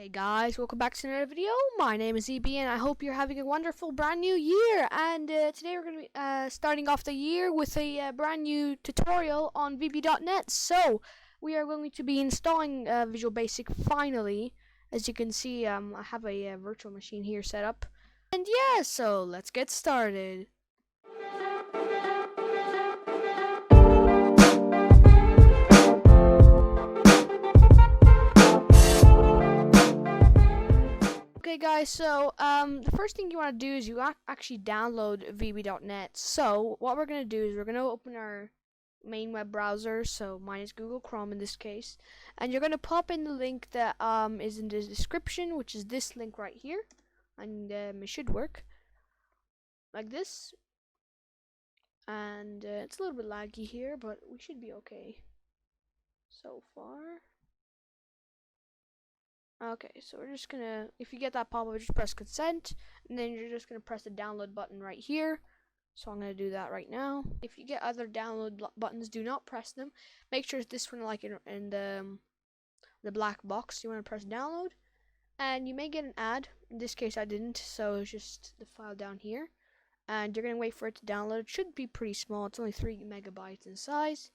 Hey guys, welcome back to another video. My name is EB and I hope you're having a wonderful brand new year. And today we're going to be starting off the year with a brand new tutorial on VB.net. So we are going to be installing Visual Basic finally. As you can see, I have a virtual machine here set up. And yeah, so let's get started. Okay guys, so the first thing you want to do is you actually download VB.net. So what we're going to do is we're going to open our main web browser, so mine is Google Chrome in this case, and you're going to pop in the link that is in the description, which is this link right here, and it should work like this. And it's a little bit laggy here, but we should be okay so far. Okay, so we're just gonna, if you get that pop-up, just press consent, and then you're just gonna press the download button right here. So I'm gonna do that right now. If you get other download buttons, do not press them. Make sure it's this one, like in the black box. You want to press download, and you may get an ad. In this case, I didn't, so it's just the file down here, and you're gonna wait for it to download. It should be pretty small. It's only 3 megabytes in size.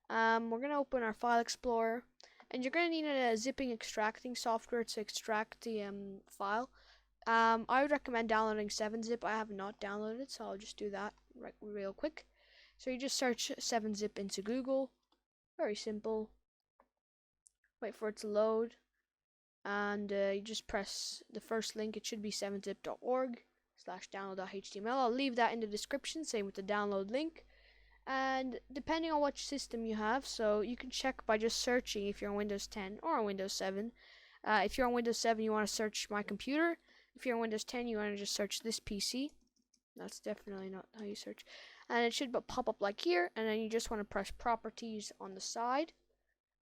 We're gonna open our file explorer. And you're going to need a zipping extracting software to extract the file. I would recommend downloading 7-zip. I have not downloaded it, so I'll just do that real quick. So you just search 7-zip into Google. Very simple. Wait for it to load. And you just press the first link. It should be 7zip.org/download.html. I'll leave that in the description, same with the download link. And depending on which system you have, so you can check by just searching if you're on Windows 10 or on Windows 7. If you're on Windows 7, you want to search my computer. If you're on Windows 10, you want to just search this PC. That's definitely not how you search. And it should pop up like here, and then you just want to press properties on the side.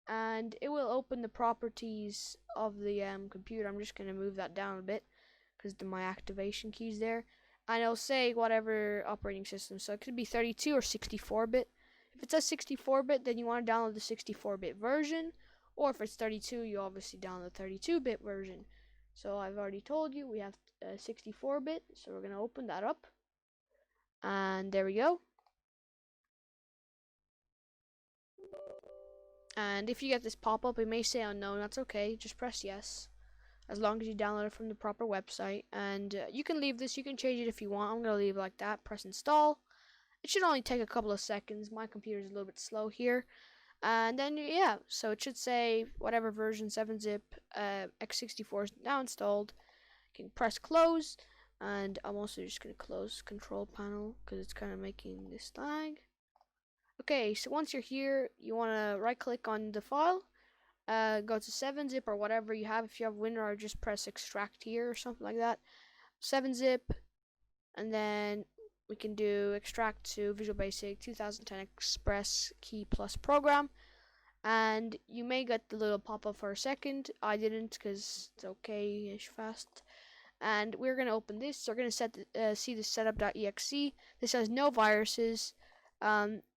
And it will open the properties of the computer. I'm just going to move that down a bit because my activation key's there. And it'll say whatever operating system, so it could be 32 or 64-bit. If it says 64-bit, then you want to download the 64-bit version, or if it's 32, you obviously download the 32-bit version. So I've already told you we have 64-bit, so we're going to open that up, and there we go. And if you get this pop-up, it may say unknown. That's okay, just press yes, as long as you download it from the proper website. And you can leave this, you can change it if you want. I'm going to leave it like that. Press install. It should only take a couple of seconds. My computer is a little bit slow here. And then, yeah, so it should say whatever version, 7-zip, x64 is now installed. You can press close. And I'm also just going to close control panel because it's kind of making this lag. Okay, so once you're here, you want to right click on the file. Go to 7-zip or whatever you have. If you have WinRAR, just press extract here or something like that. 7-zip, and then we can do extract to Visual Basic 2010 Express Key Plus program. And you may get the little pop-up for a second. I didn't because it's okay-ish fast. And we're going to open this. So we're going to see the setup.exe. This has no viruses.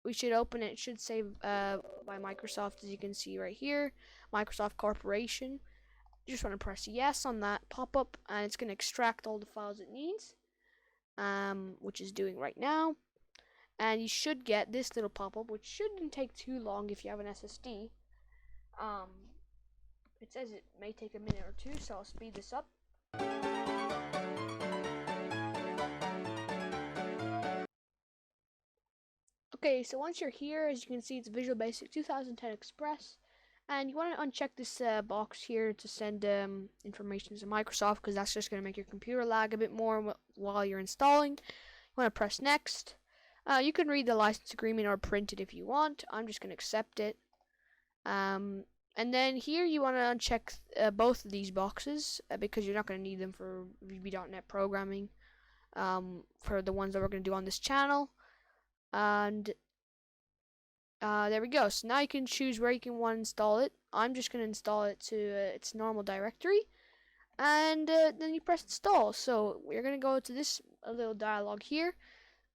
We should open it. It should say by Microsoft, as you can see right here. Microsoft Corporation. You just want to press yes on that pop-up, and it's going to extract all the files it needs, which is doing right now. And you should get this little pop-up, which shouldn't take too long if you have an SSD. It says it may take a minute or two, so I'll speed this up. Okay, so once you're here, as you can see, it's Visual Basic 2010 Express. And you want to uncheck this box here to send information to Microsoft, because that's just going to make your computer lag a bit more while you're installing. You want to press next. You can read the license agreement or print it if you want. I'm just going to accept it. And then here you want to uncheck both of these boxes because you're not going to need them for VB.net programming, for the ones that we're going to do on this channel. And there we go. So now you can choose where you can want to install it. I'm just going to install it to its normal directory. And then you press install. So we're going to go to this little dialog here.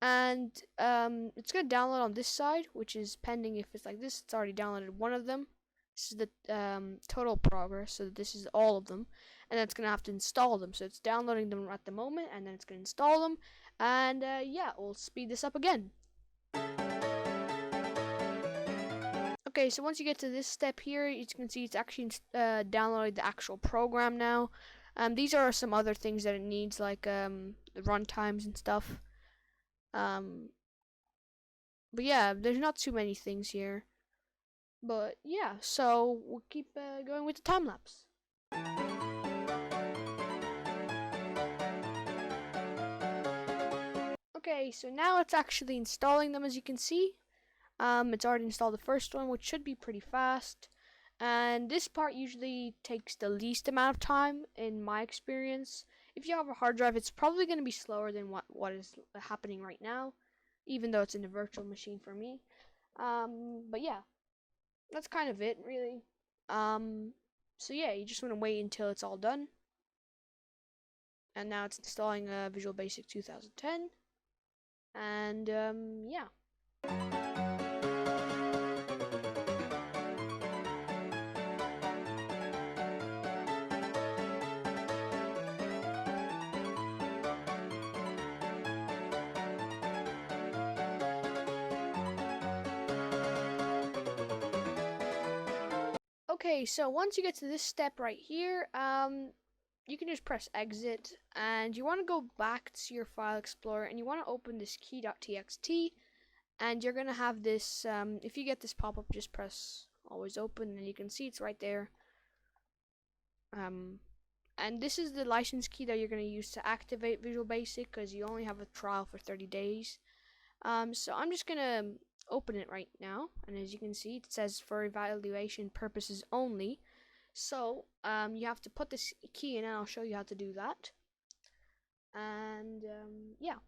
And it's going to download on this side, which is pending. If it's like this, it's already downloaded one of them. This is the total progress, so this is all of them, and then it's gonna have to install them. So it's downloading them at the moment, and then it's gonna install them, and yeah, we'll speed this up again. Okay, so once you get to this step here, you can see it's actually downloaded the actual program now. These are some other things that it needs, like the run times and stuff. But yeah, there's not too many things here. But yeah, so we'll keep going with the time lapse. Okay, so now it's actually installing them, as you can see. It's already installed the first one, which should be pretty fast. And this part usually takes the least amount of time in my experience. If you have a hard drive, it's probably going to be slower than what is happening right now, even though it's in a virtual machine for me. But yeah, that's kind of it, really. So yeah, you just want to wait until it's all done. And now it's installing Visual Basic 2010. And yeah. Okay, so once you get to this step right here, you can just press exit, and you want to go back to your file explorer, and you want to open this key.txt, and you're gonna have this. If you get this pop-up, just press always open, and you can see it's right there. And this is the license key that you're gonna use to activate Visual Basic, because you only have a trial for 30 days. So I'm just gonna open it right now, and as you can see, it says for evaluation purposes only. So you have to put this key in, and I'll show you how to do that. And yeah,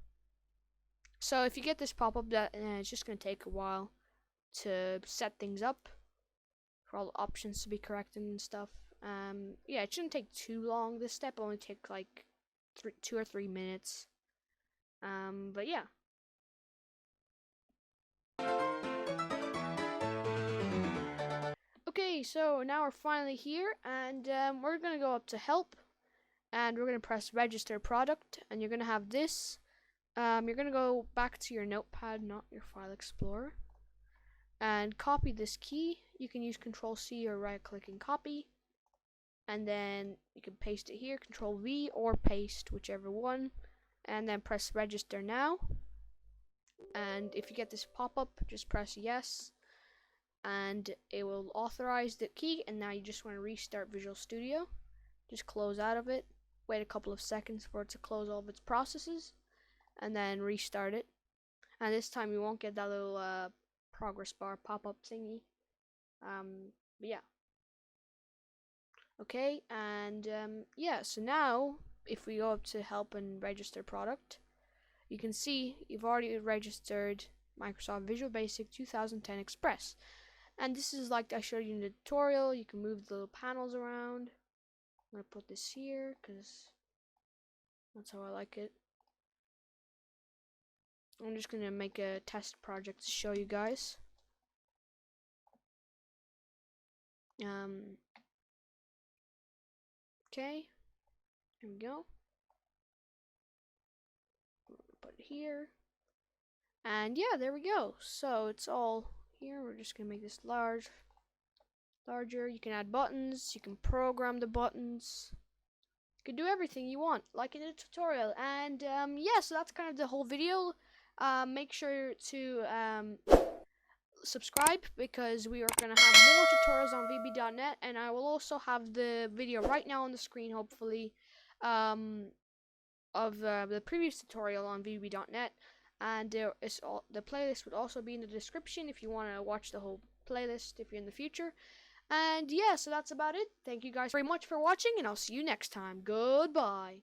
so if you get this pop-up, that it's just gonna take a while to set things up for all the options to be correct and stuff. Yeah, it shouldn't take too long. This step will only take like 2 or 3 minutes. But yeah. Okay, so now we're finally here, and we're gonna go up to help, and we're gonna press register product, and you're gonna have this. You're gonna go back to your notepad, not your file explorer, and copy this key. You can use Control-C or right-click and copy, and then you can paste it here, Control-V or paste, whichever one, and then press register now. And if you get this pop-up, just press yes, and it will authorize the key. And now you just want to restart Visual Studio. Just close out of it, wait a couple of seconds for it to close all of its processes, and then restart it. And this time you won't get that little progress bar pop-up thingy. But yeah. Okay, and yeah, so now if we go up to help and register product, you can see you've already registered Microsoft Visual Basic 2010 Express. And this is like I showed you in the tutorial. You can move the little panels around. I'm going to put this here because that's how I like it. I'm just going to make a test project to show you guys. Okay, here we go. Put it here. And yeah, there we go. So it's all here. We're just going to make this larger. You can add buttons. You can program the buttons. You can do everything you want, like in the tutorial. And yeah, so that's kind of the whole video. Make sure to subscribe, because we are going to have more tutorials on VB.net, and I will also have the video right now on the screen, hopefully, of the previous tutorial on VB.net, and the playlist would also be in the description if you want to watch the whole playlist if you're in the future. And yeah, so that's about it. Thank you guys very much for watching, and I'll see you next time. Goodbye.